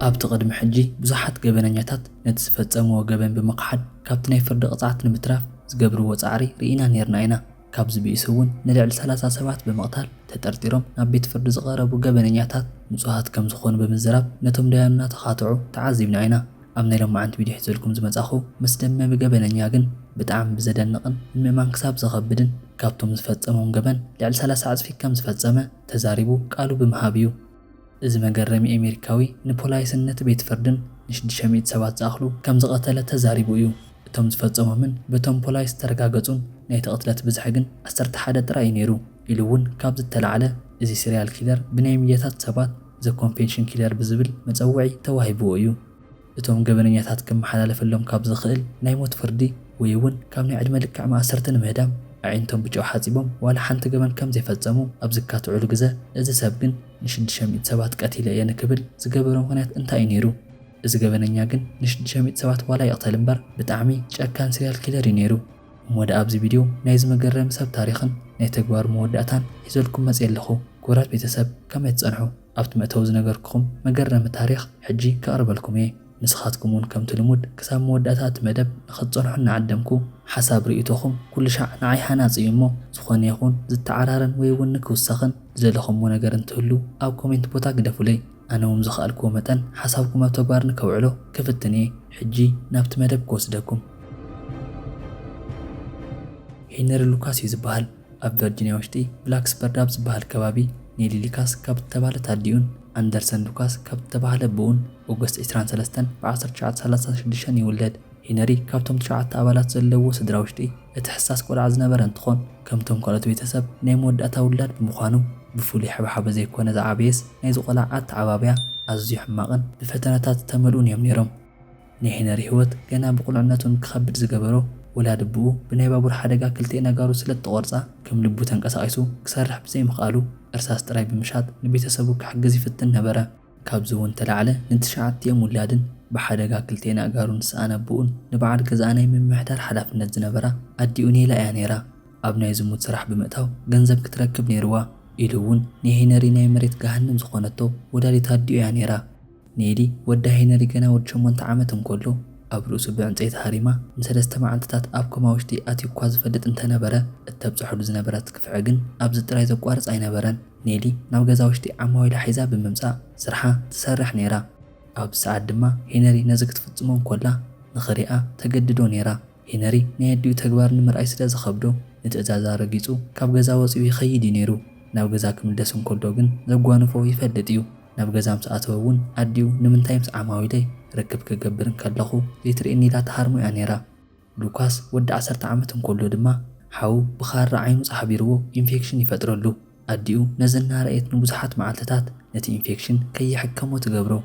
ኣብ تقدم حجي بزحت ገበነኛታት ነቲ ዝፈጸምዎ ገበን ብምቕሓድ ካብቲ ናይ ፍርዲ ቅፅዓት ንምትራፍ ዝገብርዎ ጻዕሪ ርኢና ነርና ኢና ካብዚ ቢእሱ እውን ንልዕሊ 30 ሰባት ብምቕታል ተጠርጢሮም ናብ ቤት ፍርዲ ዝቐረቡ ገበነኛታት ንጹሃት ከም ዝኾኑ ብምዝራብ ነቶም ዳያኑና ተኻትዑ ተዓዚብና ኢና ኣብ ናይ ሎማዓንቲ ቪድዮ ሒዘልኩም ዝመጻኹ ምስ ደመ ገበነኛ ግን ብጣዕሚ ብዘደንቕን ንምእማን ክሳብ ዘኸብድን ካብቶም ዝፈጸሞም ገበን ልዕሊ 30 ኣጽፊት ከም ዝፈጸመ ተዛሪቡ ቃሉ ብምሃብ እዩ እዚ መገረሚ ኣሜሪካዊ ንፖላይስነት ቤት ፍርድን ን600 ሰባት ዝኣኽሉ ከም ዝቐተለ ተዛሪቡ እዩ እቶም ዝፈጸሞምን በቶም ፖላይስ ተረጋገጹን ናይ ተቐትለት ብዝሕ ግን 11 ጥራይ ነይሩ ኢሉ እውን ካብ ዝተለዓለ እዚ ሲሪያል ኪለር ብናይ ሚልዮታት ሰባት ዘ ኮንቬንሽን ኪለር ብዝብል መፀውዒ ተዋሂብዎ እዩ እቶም ገበነኛታት ክመሓላለፈሎም ካብ ዝኽእል ናይ ሞት ፍርዲ ወይ እውን ካብ ናይ ዕድመ ልክዕ ማእሰርቲ ንምህዳም ኣዒንቶም ብጨው ሓጺቦም ዋላ ሓንቲ ገበን ከም ዘይፈጸሙ ኣብ ዝካትዑሉ ግዜ እዚ ሰብ ግን ን600 ሰባት ቀቲለ እየ ንክብል ዝገበሮ ምኽንያት እንታይ ነይሩ እዚ ገበነኛ ግን ን600 ሰባት ዋላ ይቕተል እምበር ብጣዕሚ ጨካን ሲሪያል ኪለር ነይሩ እሞዳ ኣብዚ ቪድዮ ናይ ዝመገረም ሰብ ታሪኽን ናይ ተግባር መወዳእታን ሒዘልኩም መጽእ ኣለኹ ክቡራት ቤተሰብ ከመይ ትጸንሑ ኣብቲ መእተዊ ዝነገርኩኹም መገረሚ ታሪኽ ሕጂ ከቕርበልኩም እየ ንስኻትኩም እውን ከምቲ ልሙድ ክሳብ መወዳእታት መደብ ንኽትጸንሑ እናዓደምኩ ሓሳብ ርእይቶኹም ኩሉ ሻዕ ንዓይ ሓናፂ እዩ እሞ ዝኾነ ይኹን ዝተዓራረን ወይ እውን ንክውሳኽን ዝደለኹምዎ ነገር እንትህሉ ኣብ ኮሜንት ቦታ ግደፉለይ ኣነ እውን ዝኽኣልክዎ መጠን ሓሳብኩም ኣብ ተግባር ንከውዕሎ ክፍትን እየ ሕጂ ናብቲ መደብ ክወስደኩም ሄነሪ ሉካስ እዩ ዝበሃል ኣብ ቨርጂንያ ውሽጢ ብላክስበርድ ኣብ ዝበሃል ከባቢ ኔሊ ሉካስ ካብ ዝተባህለ ታዲኡን ኣንደርሰን ሉካስ ካብ ዝተባህለ ብኡን ኦገስት 23 ብ1936 ይውለድ ሄነሪ ካብቶም 9 ኣባላት ዘለዎ ስድራ ውሽጢ እቲ ሕሳስ ቆልዓ ዝነበረ እንትኾን ከምቶም ካልኦት ቤተሰብ ናይ መወዳእታ ውላድ ብምዃኑ ብፍሉይ ሓበሓበ ዘይኮነ ዝዓበየስ ናይ ዝቆልዓ ኣተዓባብያ ኣዝዩ ሕማቕን ብፈተናታት ዝተመልኡን እዮም ነይሮም ናይ ሄነሪ ህይወት ገና ብቁልዕነቱን ክኸብድ ዝገበሮ ወላድ ብኡ ብናይ ባቡር ሓደጋ ክልተ ነጋሩ ስለተቆርጻ ከም ልቡ ተንቀሳቒሱ ክሰርሕ ብዘይምኽኣሉ እርሳስ ጥራይ ብምሻጥ ንቤተሰቡ ክሕግዝ ይፍትን ነበረ ካብዚ እውን ተላዕለ ን9 ውላድን ብሓደጋ ክልተ ነጋሩ ንስኣነ ብኡን ንበዓል ገዛ ናይ ምምሕዳር ሓላፍነት ዝነበራ ኣዲኡ ኔላ እያ ነይራ ኣብ ናይ ዝሙት ስራሕ ብምእታው ገንዘብ ክትረክብ ነይርዋ ኢሉ እውን ንሄነሪ ናይ መሬት ገሃንም ዝኾነቶ ወዳሊት ኣዲኡ እያ ነይራ ኔሊ ወዳ ሄነሪ ገና ወዲ 8 ዓመት እንከሎ ኣብ ርእሱ ብዕንፀይቲ ሃሪማ ንሰለስተ መዓልትታት ኣብ ኮማ ውሽጢ ኣትዩ እኳ ዝፈልጥ እንተነበረ እተብፅሕሉ ዝነበረት ክፍዕ ግን ኣብዚ ጥራይ ዘቋርፅ ኣይነበረን ኔሊ ናብ ገዛ ውሽጢ ዓማዊላ ሒዛ ብምምፃእ ስርሓ ትሰርሕ ነይራ ኣብ ሰዓት ድማ ሄነሪ ነዚ ክትፍጽሞ እንኮላ ንኽሪኣ ተገድዶ ነይራ ሄነሪ ናይ ኣዲኡ ተግባር ንምርኣይ ስለ ዝኸብዶ ንትእዛዛ ረጊፁ ካብ ገዛ ወፂኡ ይኸይድ እዩ ነይሩ ናብ ገዛ ክምለስ እንከሎ ግን ዘጓንፎ ይፈልጥ እዩ ናብ ገዛ ምሳኣተወ እውን ኣዲኡ ንምንታይ ምስ ዓማዊለይ ርክብ ክገብርን ከለኹ ዘይትርእኒ ኢላ ተሃርሙ እያ ነይራ ሉካስ ወዲ 10 ዓመት እንከሎ ድማ ሓው ብኻራ ዓይኑ ጻሕቢርዎ ኢንፌክሽን ይፈጥረሉ ኣዲኡ ነዚ እናረኣየት ንብዙሓት መዓልትታት ነቲ ኢንፌክሽን ከይሕከሞ ትገብሮ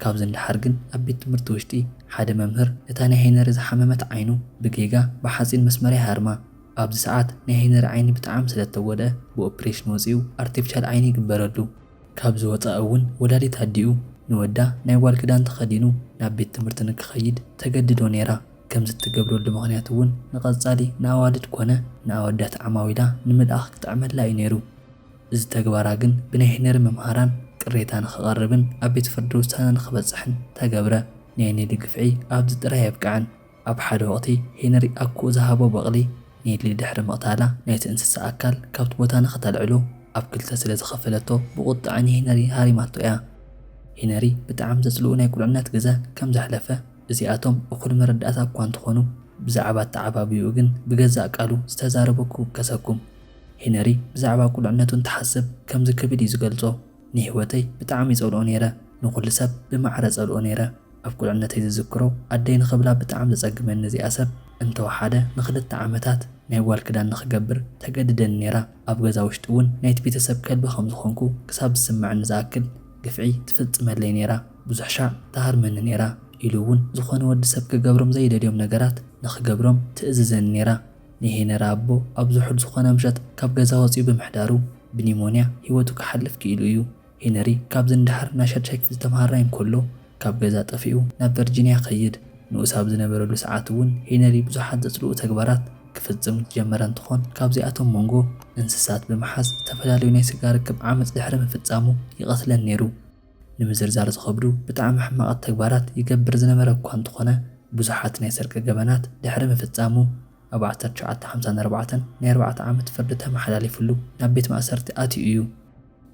ካብዚ እንድሓር ግን ኣብ ቤት ትምህርቲ ውሽጢ ሓደ መምህር እታ ናይ ሄነሪ ዝሓመመት ዓይኑ ብጌጋ ብሓፂን መስመር ይሃርማ ኣብዚ ሰዓት ናይ ሄነሪ ዓይኒ ብጣዕሚ ስለተወድአ ብኦፕሬሽን ወፂኡ ኣርቲፊሻል ዓይኒ ይግበረሉ ካብዚ ወፃኢ እውን ወላዲት ኣዲኡ ንወዳ ናይ ጓል ክዳን ተኸዲኑ ናብ ቤት ትምህርቲ ንክኸይድ ተገድዶ ነይራ ከምዚ ትገብረሉ ምኽንያት እውን ንቐጻሊ ንኣዋልድ ኮነ ንኣወዳት ዓማዊላ ንምልኣኽ ክጥዕመላ እዩ ነይሩ እዚ ተግባራ ግን ብናይ ሄነሪ መምሃራን ቅሬታ ንኽቐርብን ኣብ ቤት ፍርዲ ውሳነ ንኽበፅሕን ተገብረ ናይ ኔሊ ግፍዒ ኣብዚ ጥራይ የብቅዐን ኣብ ሓደ ወቕቲ ሄነሪ ኣኩኡ ዝሃቦ በቕሊ ኔሊ ድሕሪ ምቕታላ ናይቲ እንስሳ ኣካል ካብቲ ቦታ ንኽተልዕሎ ኣብ ክልተ ስለ ዝኸፈለቶ ብቁጣዕ ንሄነሪ ሃሪማቶ እያ ሄነሪ ብጣዕሚ ዘጽልኡ ናይ ቁልዕነት ግዜ ከም ዘሕለፈ እዚኣቶም እኹል መረዳእታ እኳ እንትኾኑ ብዛዕባ ተዓባቢኡ ግን ብገዛእ ቃሉ ዝተዛረበ ክውከሰኩም ሄነሪ ብዛዕባ ቁልዕነቱ እንትሓስብ ከምዚ ክብል እዩ ዝገልጾ ንህይወተይ ብጣዕሚ ይጸልኦ ነይረ ንኹሉ ሰብ ብማዕረ ጸልኦ ነይረ ኣብ ቁልዕነተይ ዝዝክሮ ኣደይ ንኽብላ ብጣዕሚ ዘጸግመኒ እዚኣ ሰብ እንተወሓደ ን2 ዓመታት ናይ ጓል ክዳን ንኽገብር ተገድደኒ ነይራ ኣብ ገዛ ውሽጢ እውን ናይቲ ቤተሰብ ከልቢ ከም ዝኾንኩ ክሳብ ዝስምዐኒ ዝኣክል ግፍዒ ትፍጽመለይ ነይራ ብዙሕ ሻዕ ተሃርመኒ ነይራ ኢሉ እውን ዝኾነ ወዲ ሰብ ክገብሮም ዘይደልዮም ነገራት ንኽገብሮም ትእዝዘኒ ነይራ ንሄነሪ ኣቦ ኣብ ዝሑል ዝኾነ ምሸት ካብ ገዛ ወፂኡ ብምሕዳሩ ብኒሞንያ ህይወቱ ክሓልፍ ክኢሉ እዩ ሄነሪ ካብዚ እንድሓር ናሻድሻይ ክፍሊ ተምሃራይ እንከሎ ካብ ገዛ ጠፊኡ ናብ ቨርጂንያ ኸይድ ንኡስ ኣብ ዝነበረሉ ሰዓት እውን ሄነሪ ብዙሓት ዘጽልኡ ተግባራት ክፍጽም ዝጀመረ እንትኾን ካብዚኣቶም መንጎ እንስሳት ብምሓዝ ዝተፈላለዩ ናይ ስጋ ርክብ ዓመፅ ድሕሪ ምፍጻሙ ይቐትለን ነይሩ ንምዝርዛር ዝኸብዱ ብጣዕሚ ሕማቓት ተግባራት ይገብር ዝነበረ እኳ እንተኾነ ብዙሓት ናይ ሰርቂ ገበናት ድሕሪ ምፍጻሙ ኣብ 1954 ናይ 4 ዓመት ፍርዲ ተመሓላሊፉሉ ናብ ቤት ማእሰርቲ ኣትዩ እዩ።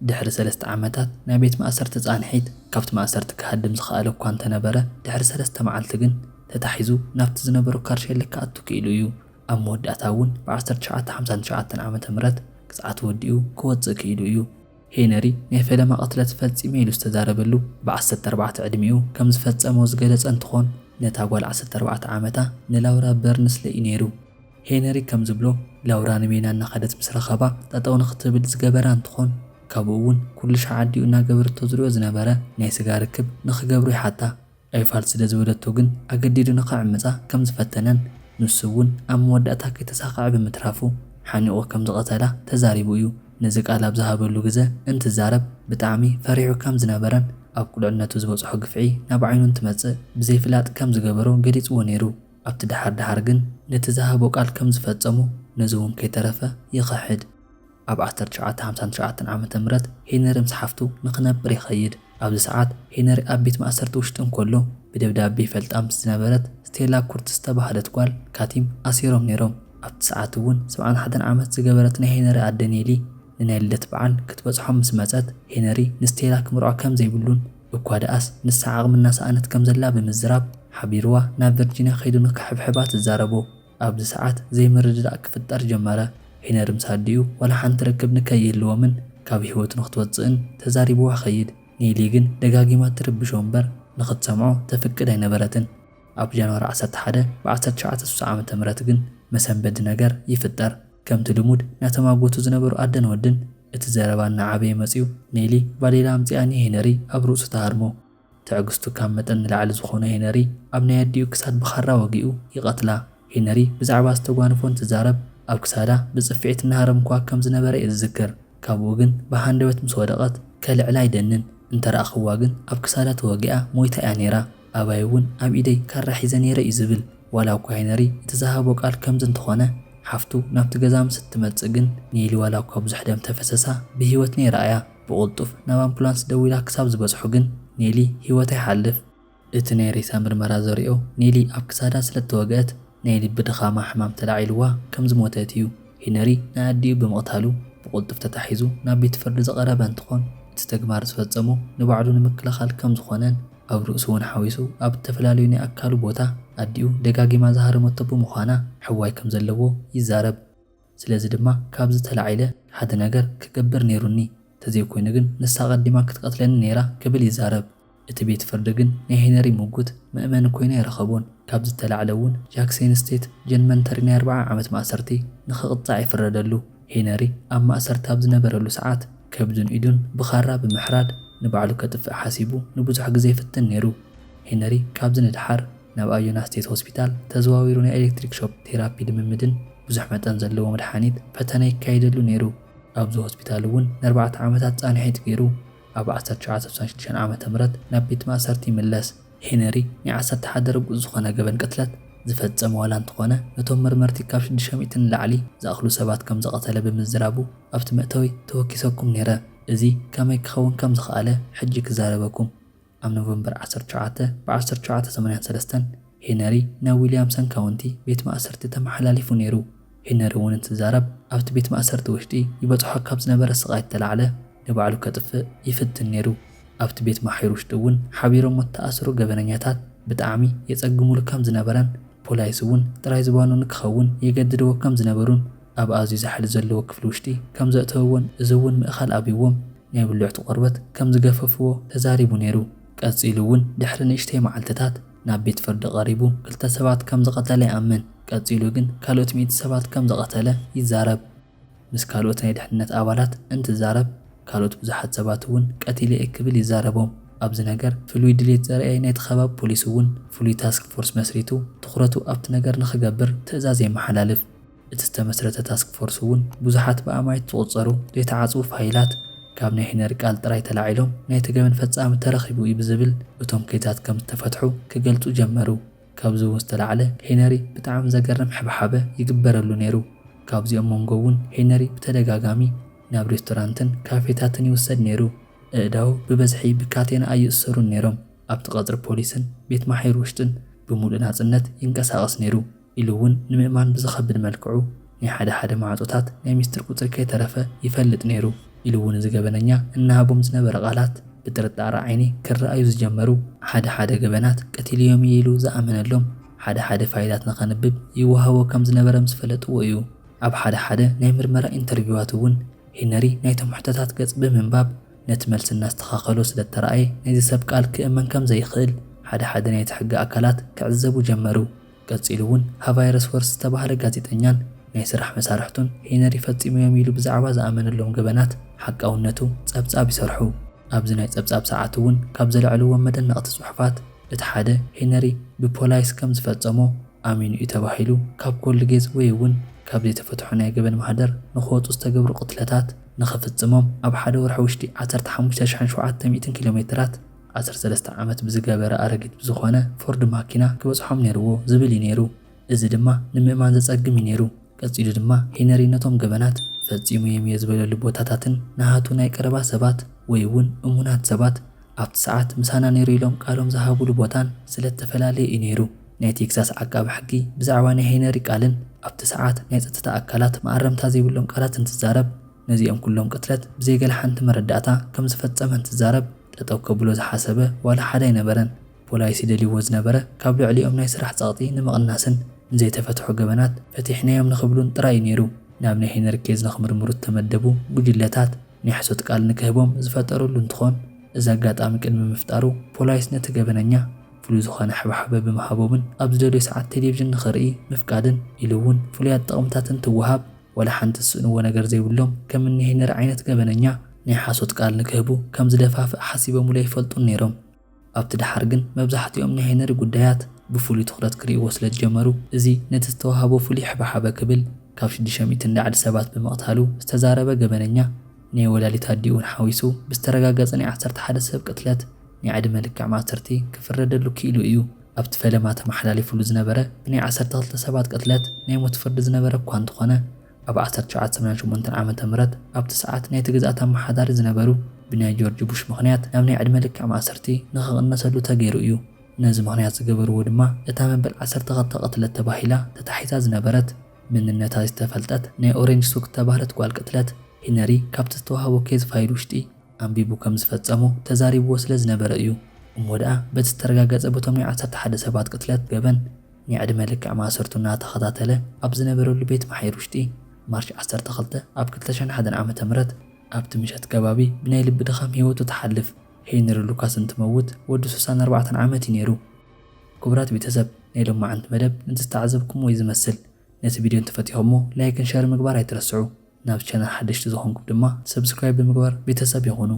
ድሕሪ 3 ዓመታት ናይ ቤት ማእሰርቲ ጻንሒት ካብቲ ማእሰርቲ ክሃድም ዝኽኣለ እኳ እንተነበረ ድሕሪ 3 መዓልቲ ግን ተታሒዙ ናብቲ ዝነበሮ ካርሼለ ክኣቱ ክኢሉ እዩ። ኣብ መወዳእታ እውን ብ1959 ዓ.ም ቅፅዓት ወዲኡ ክወፅእ ክኢሉ እዩ። ሄነሪ ናይ ፈለማ ቅትለት ፈጺመ ኢሉ ዝተዛረበሉ ብ14 ዕድሚኡ ከም ዝፈጸሞ ዝገለጸ እንትኾን ነታ ጓል 14 ዓመታ ንላውራ በርንስሊ ነይሩ። ሄነሪ ከም ዝብሎ ላውራ ንሜና እናኸደት ምስ ረኸባ ጠጠው ንኽትብል ዝገበራ እንትኾን ካብኡ እውን ኩሉ ሸዓዲኡ እናገበረቶ ዝሪኦ ዝነበረ ናይ ስጋ ርክብ ንኽገብሩ ይሓታ ኣይፋል ስለ ዝብለቶ ግን ኣገዲዱ ንኸዕምፃ ከም ዝፈተነን ንሱ እውን ኣብ መወዳእታ ከይተሳኽዐ ብምትራፉ ሓኒቑ ከም ዝቐተላ ተዛሪቡ እዩ። ነዚ ቃል ኣብ ዝሃበሉ ግዜ እንትዛረብ ብጣዕሚ ፈሪሑ ከም ዝነበረን ኣብ ቁልዕነቱ ዝበፅሖ ግፍዒ ናብ ዓይኑ እንትመጽእ ብዘይፍላጥ ከም ዝገበሮ ገሊጽዎ ነይሩ። ኣብቲ ድሓር ግን ነቲ ዝሃቦ ቃል ከም ዝፈጸሙ ነዚ እውን ከይተረፈ ይኽሕድ። ኣብ 1959 ዓ.ም ሄነሪ ምስ ሓፍቱ ንኽነብር ይኸይድ። ኣብዚ ሰዓት ሄነሪ ኣብ ቤት ማእሰርቲ ውሽጢ እንከሎ ብደብዳቤ ፈልጣ ምስ ዝነበረት ስቴላ ኩርትስ ዝተባህለት ጓል ካቲም ኣሲሮም ነይሮም። ኣብቲ ሰዓት እውን 71 ዓመት ዝገበረት ናይ ሄነሪ ኣደ ኔሊ ንናይ ልደት በዓል ክትበጽሖም ምስ መጸት ሄነሪ ንስቴላ ክምርዖ ከም ዘይብሉን እኳ ደኣስ ንሳ ዓቕሚ እናሰኣነት ከም ዘላ ብምዝራብ ሓቢርዋ ናብ ቨርጂንያ ከይዱ ንክሕብሕባ ትዛረቦ። ኣብዚ ሰዓት ዘይምርድዳእ ክፍጠር ጀመረ። ሄነሪ ምስ ኣዲኡ ወላ ሓንቲ ርክብ ንከይህልዎምን ካብ ህይወቱ ንኽትወፅእን ተዛሪብዋ ኸይድ። ኔሊ ግን ደጋጊማ ትርብሾ እምበር ንኽትሰምዖ ተፍቅድ ኣይነበረትን። ኣብ ጃንዋሪ 11 ብ1960 ዓ.ም ግን መሰንበዲ ነገር ይፍጠር። ከምቲ ልሙድ ናተማጎቱ ዝነበሩ ኣደን ወድን እቲ ዘረባ እናዓበየ መጺኡ ኔሊ ባሌላ ኣምፂኣኒ ሄነሪ ኣብ ርእሱ ተሃርሞ። ትዕግስቱ ካብ መጠን ንላዕሊ ዝኾነ ሄነሪ ኣብ ናይ ኣዲኡ ክሳድ ብኻራ ወጊኡ ይቐትላ። ሄነሪ ብዛዕባ ዝተጓንፎ እንትዛረብ ኣብ ክሳዳ ብጽፊዒት እናሃረም እኳ ከም ዝነበረ ይዝክር። ካብኡ ግን ብሃንደበት ምስ ወደቐት ከልዕላ ኣይደንን። እንተረኣኽዋ ግን ኣብ ክሳዳ ተወጊኣ ሞይታ እያ ነይራ። ኣባይ እውን ኣብ ኢደይ ካራ ሒዘ ነይረ እዩ ዝብል። ዋላ እኳ ሄነሪ እቲ ዝሃቦ ቃል ከምዚ እንተኾነ ሓፍቱ ናብቲ ገዛ ምስ እትመጽእ ግን ኔሊ ዋላ እኳ ብዙሕ ደም ተፈሰሳ ብህይወት ነይራ እያ። ብቕልጡፍ ናብ ኣምቡላንስ ደው ኢላ ክሳብ ዝበጽሑ ግን ኔሊ ህይወታ ይሓልፍ። እቲ ናይ ሬሳ ምርመራ ዘሪኦ ኔሊ ኣብ ክሳዳ ስለተወግአት ናይ ልቢ ድኻማ ሕማም ተላዒልዋ ከም ዝሞተት እዩ። ሄነሪ ናይ ኣዲኡ ብምቕታሉ ብቕልጡፍ ተታሒዙ ናብ ቤት ፍርዲ ዝቐረበ እንትኾን እቲ ተግባር ዝፈጸሙ ንባዕሉ ንምክልኻል ከም ዝኾነን ኣብ ርእሱ እውን ሓዊሱ ኣብ ዝተፈላለዩ ናይ ኣካሉ ቦታ ኣዲኡ ደጋጊማ ዝሃረመቶ ብምዃና ሕዋይ ከም ዘለዎ ይዛረብ። ስለዚ ድማ ካብዚ ተላዒለ ሓደ ነገር ክገብር ነይሩኒ ተዘይኮይኑ ግን ንሳ ቀዲማ ክትቀትለኒ ነይራ ክብል ይዛረብ። እቲ ቤት ፍርዲ ግን ናይ ሄነሪ ምጉት ምእመን ኮይና ይረኸቦን። ካብዚ ተላዕለ እውን ጃክሰን ስቴት ጀንመንተሪ ናይ 40 ዓመት ማእሰርቲ ንኽቕጣዕ ይፍረደሉ። ሄነሪ ኣብ ማእሰርቲ ኣብ ዝነበረሉ ሰዓት ከብዱን ኢዱን ብኻራ ብምሕራድ ንባዕሉ ከጥፍእ ሓሲቡ ንብዙሕ ግዜ ይፍትን ነይሩ። ሄነሪ ካብዚ ንድሓር ናብ ኣዮና ስቴት ሆስፒታል ተዘዋዊሩ ናይ ኤሌክትሪክ ሾክ ቴራፒ ልምምድን ብዙሕ መጠን ዘለዎ መድሓኒት ፈተና ይካየደሉ ነይሩ። ኣብዚ ሆስፒታል እውን ን4 ዓመታት ጻንሒት ገይሩ ኣብ 1966 ዓ.ም ናብ ቤት ማእሰርቲ ይምለስ። ሄነሪ ናይ 11 ርጉእ ዝኾነ ገበን ቅትለት ዝፈጸመ ዋላ እንተኾነ ነቶም መርመርቲ ካብ 600 ንላዕሊ ዝኣኽሉ ሰባት ከም ዘቐተለ ብምዝራቡ ኣብቲ መእተዊ ተወኪሰኩም ነይረ። እዚ ከመይ ክኸውን ከም ዝኽኣለ ሕጂ ክዛረበኩም። ኣብ ኖቨምበር 19 ብ1983 ሄነሪ ናብ ዊልያምሰን ካውንቲ ቤት ማእሰርቲ ተመሓላሊፉ ነይሩ። ሄነሪ እውን እንትዛረብ ኣብቲ ቤት ማእሰርቲ ውሽጢ ይበጽሖ ካብ ዝነበረ ስቓይ ተላዕለ ንባዕሉ ከጥፍእ ይፍትን ነይሩ። ኣብቲ ቤት ማሒር ውሽጢ እውን ሓቢሮም እተኣስሩ ገበነኛታት ብጣዕሚ የጸግሙሉ ከም ዝነበረን ፖላይስ እውን ጥራይ ዝባኑ ንክኸውን የገድድዎ ከም ዝነበሩን ኣብ ኣዝዩ ዛሕሊ ዘለዎ ክፍሊ ውሽጢ ከም ዘእተውዎን እዚ እውን ምእኻል ኣቢዎም ናይ ብልዕቲ ቆርበት ከም ዝገፈፍዎ ተዛሪቡ ነይሩ። ቀጺሉ እውን ድሕሪ ንእሽተይ መዓልትታት ናብ ቤት ፍርዲ ቀሪቡ 2 ሰባት ከም ዝቐተለ ይኣምን። ቀጺሉ ግን ካልኦት 100 ሰባት ከም ዘቐተለ ይዛረብ። ምስ ካልኦት ናይ ድሕንነት ኣባላት እንትዛረብ ካልኦት ብዙሓት ሰባት እውን ቀቲለ ክብል ይዛረቦም። ኣብዚ ነገር ፍሉይ ድሌት ዘርአይ ናይቲ ከባቢ ፖሊስ እውን ፍሉይ ታስክ ፎርስ መስሪቱ ትኹረቱ ኣብቲ ነገር ንኽገብር ትእዛዝ የመሓላልፍ። እቲ ዝተመስረተ ታስክ ፎርስ እውን ብዙሓት ብኣማይት ዝቑጸሩ ዘይተዓጽፉ ፋይላት ካብ ናይ ሄነሪ ቃል ጥራይ ተላዒሎም ናይቲ ገበን ፈጻሚ ተረኺቡ እዩ ብዝብል እቶም ከይታት ከም ዝተፈትሑ ክገልጹ ጀመሩ። ካብዚ እውን ዝተላዕለ ሄነሪ ብጣዕሚ ዘገርም ሕብሓበ ይግበረሉ ነይሩ። ካብዚኦም መንጎ እውን ሄነሪ ብተደጋጋሚ ናብ ሬስቶራንትን ካፌታትን ይውሰድ ነይሩ። እዳው ብበዝሒ ብካቴና ኣይእሰሩን ነይሮም ኣብቲ ቀጽሪ ፖሊስን ቤት ማሕበር ውሽጥን ብሙሉእ ናጽነት ይንቀሳቐስ ነይሩ ኢሉ እውን ንምእማን ብዝኸብድ መልክዑ ናይ ሓደ ማዕጾታት ናይ ሚስጥር ቁጽሪ ከይተረፈ ይፈልጥ ነይሩ ኢሉ እውን ዝገበነኛ እናሃቦም ዝነበረ ቃላት ብጥርጣረ ዓይኒ ክረኣዩ ዝጀመሩ ሓደ ገበናት ቀቲልዮም ኢሉ ዝኣመነሎም ሓደ ፋይላት ንኸንብብ ይወሃቦ ከም ዝነበረ ምስ ፈለጥዎ እዩ ኣብ ሓደ ናይ ምርመራ ኢንተርቪዋት እውን ሄነሪ ናይቶም ሕቶታት ገጽ ብምንባብ ነቲ መልሲ እናስተኻኸሎ ስለተረኣየ ናይዚ ሰብ ቃል ክእመን ከም ዘይኽእል ሓደ ናይቲ ሕጊ ኣካላት ክዕዘቡ ጀመሩ ቀጺሉ እውን ሃቫይረስ ወርስ ዝተባህለ ጋዜጠኛን ናይ ስራሕ መሳርሕቱን ሄነሪ ፈጺሞም ኢሉ ብዛዕባ ዝኣመነሎም ገበናት ሓቃውነቱ ጸብጻብ ይሰርሑ ኣብዚ ናይ ጸብጻብ ሰዓት እውን ካብ ዘለዕልዎም መደነቕቲ ጽሑፋት እቲ ሓደ ሄነሪ ብፖላይስ ከም ዝፈጸሞ ኣሚኑ እዩ ተባሂሉ ካብ ኮልጌዝ ወይ እውን ካብ ዘይተፈትሑ ናይ ገበን ማህደር ንኽወፁ ዝተገብሩ ቅትለታት ንኽፍጽሞም ኣብ ሓደ ወርሒ ውሽጢ 15700 ኪሎ ሜትራት 13 ዓመት ብዝገበረ ኣረጊት ብዝኾነ ፎርድ ማኪና ክበጽሖም ነይርዎ ዝብል እዩ ነይሩ እዚ ድማ ንምእማን ዘጸግም እዩ ነይሩ ቀጺሉ ድማ ሄነሪ ነቶም ገበናት ፈጺሙ እዮም ዝበለሉ ቦታታትን ናሃቱ ናይ ቀረባ ሰባት ወይ እውን እሙናት ሰባት ኣብቲ ሰዓት ምሳና ነይሩ ኢሎም ቃሎም ዝሃብሉ ቦታን ስለተፈላለየ እዩ ነይሩ ናይ ቴክሳስ ዓቃቢ ሕጊ ብዛዕባ ናይ ሄነሪ ቃልን ኣብቲ ሰዓት ናይ ጸጥታ ኣካላት ማዕረምታ ዘይብሎም ቃላት እንትዛረብ ነዚኦም ኩሎም ቅትለት ብዘይገለ ሓንቲ መረዳእታ ከም ዝፈጸመ እንትዛረብ ጠጠው ከብሎ ዝሓሰበ ዋላ ሓደ ኣይነበረን ፖላይስ ይደልይዎ ዝነበረ ካብ ልዕሊኦም ናይ ስራሕ ጸቕጢ ንምቕናስን ንዘይተፈትሑ ገበናት ፈቲሕናዮም ንኽብሉን ጥራይ ነይሩ ናብ ናይ ሄነሪ ኬዝ ንኽምርምሩ ተመደቡ ጉጅለታት ናይ ሕሶት ቃል ንክህቦም ዝፈጠሩሉ እንትኾን እዚ ኣጋጣሚ ቅድሚ ምፍጣሩ ፖላይስ ነቲ ገበነኛ ፍሉይ ዝኾነ ሓበሓበ ብምሃቦምን ኣብ ዝደልዮ ሰዓት ቴሌቪዥን ንኽርኢ ምፍቃድን ኢሉ እውን ፍሉያት ጥቕምታትን ትወሃብ ወላ ሓንቲ ዝስእንዎ ነገር ዘይብሎም ከም እኒ ሄነሪ ዓይነት ገበነኛ ናይ ሓሶት ቃል ንክህቡ ከም ዝደፋፍእ ሓሲቦምሉ ይፈልጡን ነይሮም ኣብቲ ድሓር ግን መብዛሕትኦም ናይ ሄነሪ ጉዳያት ብፍሉይ ትኹረት ክርእይዎ ስለዝጀመሩ እዚ ነቲ ዝተዋሃቦ ፍሉይ ሓበሓበ ክብል ካብ 600 ላዕሊ ሰባት ብምቕታሉ ዝተዛረበ ገበነኛ ናይ ወላሊት ኣዲኡን ሓዊሱ ብዝተረጋገፀ ናይ 11 ሰብ ቅትለት ናይ ዕድመ ልክዕ ማእሰርቲ ክፍረደሉ ክኢሉ እዩ ኣብቲ ፈለማ ተመሓላሊፉሉ ዝነበረ ብናይ 12 ሰባት ቅትለት ናይ ሞት ፍርዲ ዝነበረ እኳ እንተኾነ ኣብ 1988 ዓመተ ምህረት ኣብቲ ሰዓት ናይቲ ግዝኣት ኣመሓዳሪ ዝነበሩ ብናይ ጆርጅ ቡሽ ምኽንያት ናብ ናይ ዕድመ ልክዕ ማእሰርቲ ንኽቕነሰሉ ተገይሩ እዩ ነዚ ምኽንያት ዝገበርዎ ድማ እታ መበል 12 ቅትለት ተባሂላ ተታሒዛ ዝነበረት ምንነታ ዝተፈልጠት ናይ ኦሬንጅ ሱክ ተባህለት ጓል ቅትለት ሄነሪ ካብቲ ዝተዋሃቦ ኬዝ ፋይል ውሽጢ ኣንቢቡ ከም ዝፈጸሙ ተዛሪብዎ ስለ ዝነበረ እዩ እሞድኣ በቲ ዝተረጋገፀ በቶም ናይ 11 ሰባት ቅትለት ገበን ናይ ዕድመ ልክዕ ማእሰርቱ እናተኸታተለ ኣብ ዝነበረሉ ቤት ማሕበር ውሽጢ ማርች 12 ኣብ 2001 ዓመተ ምህረት ኣብቲ ምሸት ከባቢ ብናይ ልቢ ድኻም ህይወቱ ተሓልፍ ሄነሪ ሉካስ እንትመውት ወዲ 64 ዓመት ነይሩ ክቡራት ቤተሰብ ናይ ሎማዓንቲ መደብ ንዝተዓዘብኩም ወይ ዝመስል ነቲ ቪድዮ እንተፈቲኹሞ ላይክን ሸር ምግባር ኣይትረስዑ ናብ ቻናል ሓደሽቲ ዝኾንኩም ድማ ሰብስክራይብ ብምግባር ቤተሰብ ይኹኑ